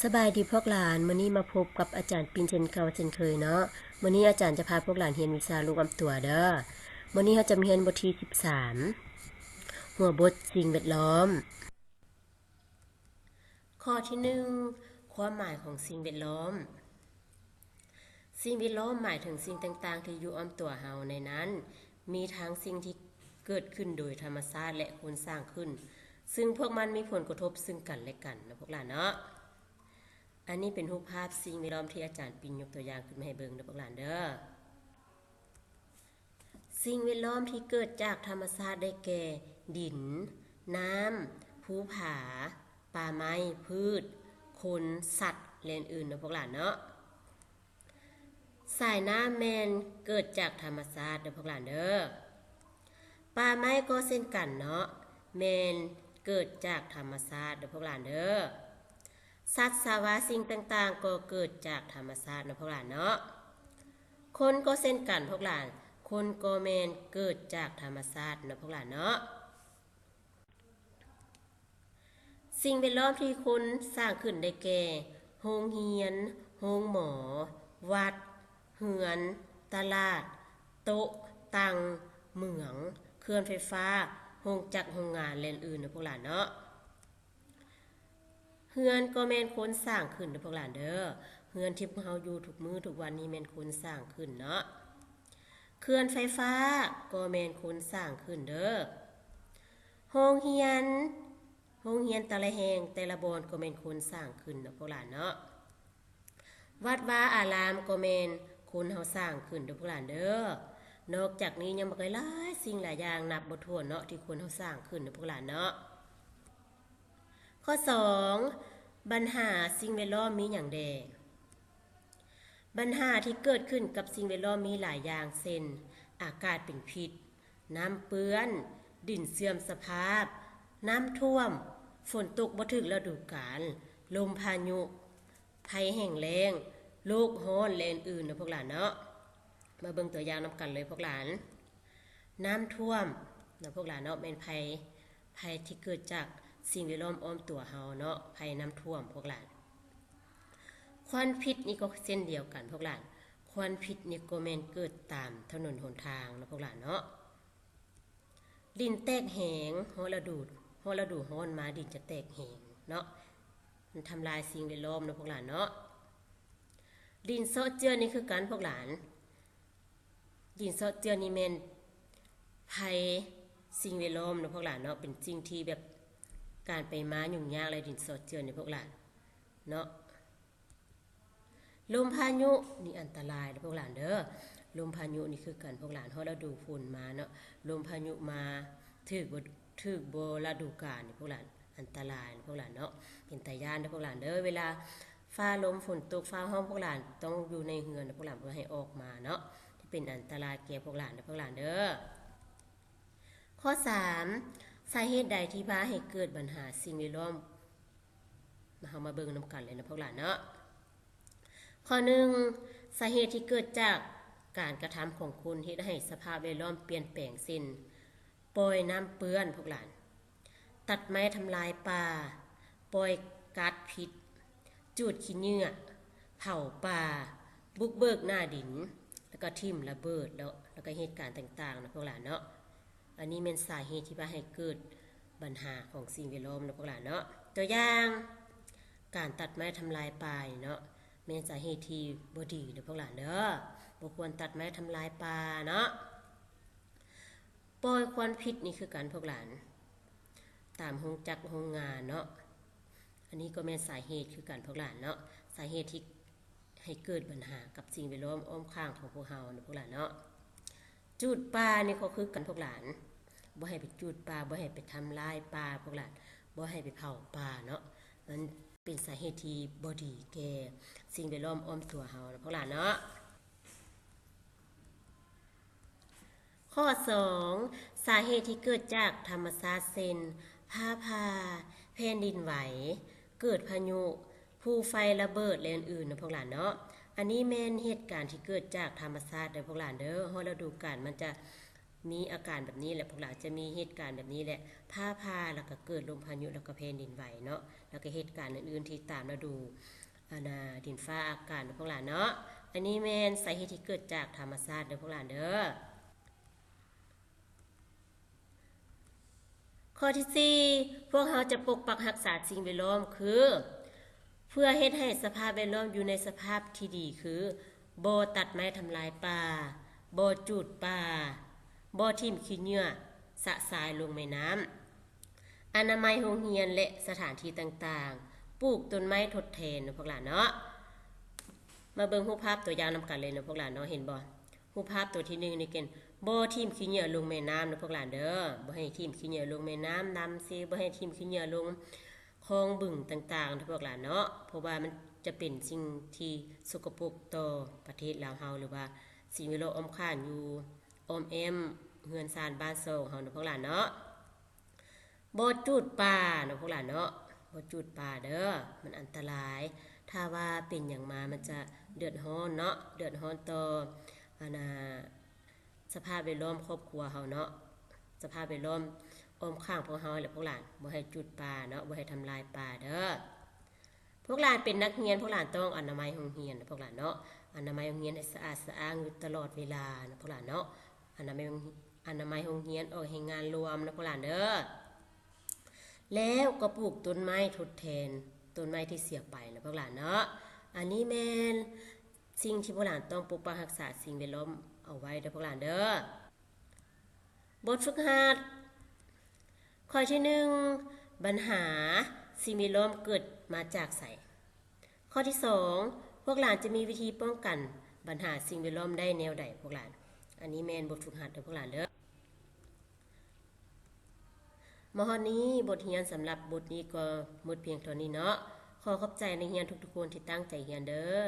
สบายดีพวกหลานมื้อนี้มาพบกับอาจารย์ปินเช่นเก่าเช่นเคยเนาะมื้อนี้อาจารย์จะพาพวกหลานเรียนวิชาลูกอำตัวเด้อมื้อนี้เราจะเรียนบทที่13หัวบทสิ่งแวดล้อมข้อที่1ความหมายของสิ่งแวดล้อมสิ่งแวดล้อมหมายถึงสิ่งต่างๆที่อยู่อ้อมตัวเฮาในนั้นมีทั้งสิ่งที่เกิดขึ้นโดยธรรมชาติและคนสร้างขึ้นซึ่งพวกมันมีผลกระทบซึ่งกันและกันนะพวกหลานเนาะอันนี้เป็นรูปภาพสิ่งแวดล้อมที่อาจารย์ปิ่นยกตัวอย่างขึ้นมาให้เบิ่งเด้อพวกหลานเด้อสิ่งแวดล้อมที่เกิดจากธรรมชาติได้แก่ดินน้ำภูผาป่าไม้พืชคนสัตว์และอื่นๆเด้อพวกหลานเนาะสายน้ำแม่นเกิดจากธรรมชาติเด้อพวกหลานเด้อป่าไม้ก็เช่นกันเนาะแม่นเกิดจากธรรมชาติเด้อพวกหลานเด้อสัตว์สาวาสิ่งต่างๆก็เกิดจากธรรมชาตินะพวกหลานเนาะคนก็เช่นกันพวกหลานคนก็แม่นเกิดจากธรรมชาตินะพวกหลานเนาะสิ่งแวดล้อมที่คนสร้างขึ้นได้แก่โรงเรียนโรงหมอวัดเฮือนตลาดโต๊ะตังเหมืองเครื่องไฟฟ้าโรงจักรโรงงานและอื่นๆนะพวกหลานเนาะเฮือนก็แม่นคนสร้างขึ้นเด้อพวกหลานเด้อเฮือนที่พวกเฮาอยู่ทุกมื้อทุกวันนี้แม่นคนสร้างขึ้นเนาะเครื่องไฟฟ้าก็แม่นคนสร้างขึ้นเด้อโรงเรียนแต่ละแห่งแต่ละบอนก็แม่นคนสร้างขึ้นเนาะพวกหลานเนาะวัดวาอารามก็แม่นคนเฮาสร้างขึ้นเด้อพวกหลานเด้อนอกจากนี้ยังบ่หลายสิ่งหลายอย่างนับบ่ถ้วนเนาะที่คนเฮาสร้างขึ้นเด้อพวกหลานเนาะข้อ2ปัญหาสิ่งแวดล้อมมีหยังแดปัญหาที่เกิดขึ้นกับสิ่งแวดล้อมมีหลายอย่างเช่นอากาศเป็นพิษน้ำเปื้อนดินเสื่อมสภาพน้ำท่วมฝนตกบ่ถึกฤดูกาลลมพายุภัยแห้งแล้งโลกร้อนและอื่นๆนะพวกหลานเนาะมาเบิ่งตัวอย่างนำกันเลยพวกหลานน้ำท่วมนะพวกหลานเนาะเป็นภัยที่เกิดจากสิ่งแวดล้อมอ้อมตัวเฮาเนาะภัยน้ำท่วมพวกหลานควันพิษนี่ก็เช่นเดียวกันพวกหลานควันพิษนี่ก็แม่นเกิดตามถนนหนทางนะพวกหลานเนาะดินแตกแหงฮอฤดูร้อนมาดินจะแตกแหงเนาะมันทำลายสิ่งแวดล้อมนะพวกหลานเนาะดินเซาะเจือนี่คือการพวกหลานดินเซาะเจือนี่แม่นภัยสิ่งแวดล้อมนะพวกหลานเนาะเป็นสิ่งที่แบบการไปมายุ่งยากเลยดินเซาะเจือนี่พวกหลานเนาะลมพายุนี่อันตรายนะพวกหลานเด้อลมพายุนี่คือกันพวกหลานเฮาฤดูฝนมาเนาะลมพายุมาถึกบ่ฤดูกาลนี่พวกหลานอันตรายนะพวกหลานเนาะเป็นตาย่านนะพวกหลานเด้อเวลาฟ้าลมฝนตกฟ้าร้องพวกหลานต้องอยู่ในเรือนนะพวกหลานบ่ให้ออกมาเนาะที่เป็นอันตรายแก่พวกหลานนะพวกหลานเด้อข้อ3สาเหตุใดที่พาให้เกิดปัญหาสิ่งแวดล้อมเฮามาเบิ่งนำกันเลยนะพวกหลานเนาะข้อ1สาเหตุที่เกิดจากการกระทำของคนที่ให้สภาพแวดล้อมเปลี่ยนแปลงสิ้นปล่อยน้ำเปื้อนพวกหลานตัดไม้ทำลายป่าปล่อยก๊าซพิษจูดขี้เหงื่อเผาป่าบุกเบิกหน้าดินแล้วก็ทิ่มระเบิดแล้วก็เหตุการณ์ต่างๆนะพวกหลานเนาะอันนี้เป็นสาเหตุที่พาให้เกิดปัญหาของสิ่งแวดล้อมนะพวกหลานเนาะตัวอย่างการตัดไม้ทำลายป่าเนาะเป็นสาเหตุที่บ่ดีเด้อพวกหลานเด้อบ่ควรตัดไม้ทำลายป่าเนาะปล่อยควันพิษนี่คือการพวกหลานตามโรงจักรโรงงานเนาะอันนี้ก็เป็นสาเหตุคือการพวกหลานเนาะสาเหตุที่ให้เกิดปัญหากับสิ่งแวดล้อมอ้อมข้างของพวกเฮานะพวกหลานเนาะจูดป่านี่ก็คือกันพวกหลานบ่ให้ไปจูดป่าบ่ให้ไปทำลายป่าพวกหลานบ่ให้ไปเผาป่าเนาะมันเป็นสาเหตุที่บ่ดีแก่สิ่งแวดล้อมอ้อมตัวเฮานะพวกหลานเนาะข้อ2สาเหตุที่เกิดจากธรรมชาติเช่นฟ้าผ่าแผ่นดินไหวเกิดพายุภูไฟระเบิดและอื่นๆนะพวกหลานเนาะอันนี้แม่นเหตุการณ์ที่เกิดจากธรรมชาติเด้อพวกหลานเด้อฤดูกาลมันจะ มีอาการแบบนี้แหละพวกหลานจะมีเหตุการณ์แบบนี้แหละผ้าแล้วก็เกิดลมพายุแล้วก็แผ่นดินไหวเนาะแล้วก็เหตุการณ์อื่นๆที่ตามฤดูดินฟ้าอากาศพวกหลานเนาะอันนี้แม่นสาเหตุที่เกิดจากธรรมชาติเด้อพวกหลานเด้อข้อที่4พวกเราจะปกปักรักษาสิ่งแวดล้อมคือเพื่อเฮ็ดให้สภาพแวดล้อมอยู่ในสภาพที่ดีคือบ่ตัดไม้ทำลายป่าบ่จูดป่าบ่ทิ่มขี้เหงื่อสะสายลงแม่น้ำอนามัยโรงเรียนและสถานที่ต่างๆปลูกต้นไม้ทดแทนพวกหลานเนาะมาเบิ่งรูปภาพตัวอย่างนำกันเลยนะพวกหลานเนาะเห็นบ่รูปภาพตัวที่1นี่เก่นบ่ทิ่มขี้เหงื่อลงแม่น้ำนะพวกหลานเด้อบ่ให้ทิ่มขี้เหงื่อลงแม่น้ำนำซิบ่ให้ทิ่มขี้เหงื่อลงคลองบึงต่างๆนะพวกหลานเนาะเพราะว่ามันจะเป็นสิ่งที่สกปรกต่อประเทศลาวเฮาหรือว่าสิ่งแวดล้อมอ้อมข้างอยู่อ้อมแอมเฮือนซานบ้านซองเฮานะพวกหลานเนาะบ่จูดป่านะพวกหลานเนาะบ่จูดป่าเด้อมันอันตรายถ้าว่าเป็นหยังมามันจะเดือดร้อนเนาะเดือดร้อนต่อสภาพแวดล้อมครอบครัวเฮาเนาะสภาพแวดล้อมอ้อมข้างพวกเฮาและพวกหลานบ่ให้จุดป่าเนาะบ่ให้ทำลายป่าเด้อพวกหลานเป็นนักเรียนพวกหลานต้องอนามัยโรงเรียนพวกหลานเนาะอนามัยโรงเรียนให้สะอาดสะอ้างอยู่ตลอดเวลานะพวกหลานเนาะอนามัยโรงเรียนออกให้งานรวมนะพวกหลานเด้อแล้วก็ปลูกต้นไม้ทดแทนต้นไม้ที่เสียไปนะพวกหลานเนาะอันนี้แม่นสิ่งที่พวกหลานต้องปกปักรักษาสิ่งแวดล้อมเอาไว้เด้อพวกหลานเด้อบทฝึกหัดข้อที่1ปัญหาสิ่งแวดล้อมเกิดมาจากไสข้อที่2พวกหลานจะมีวิธีป้องกันปัญหาสิ่งแวดล้อมได้แนวใดพวกหลานอันนี้แม่นบทฝึกหัดเด้อพวกหลานเด้อมหนี้บทเรียนสำหรับบทนี้ก็หมดเพียงเท่านี้เนาะขอขอบใจในเรียนทุกๆคนที่ตั้งใจเรียนเด้อ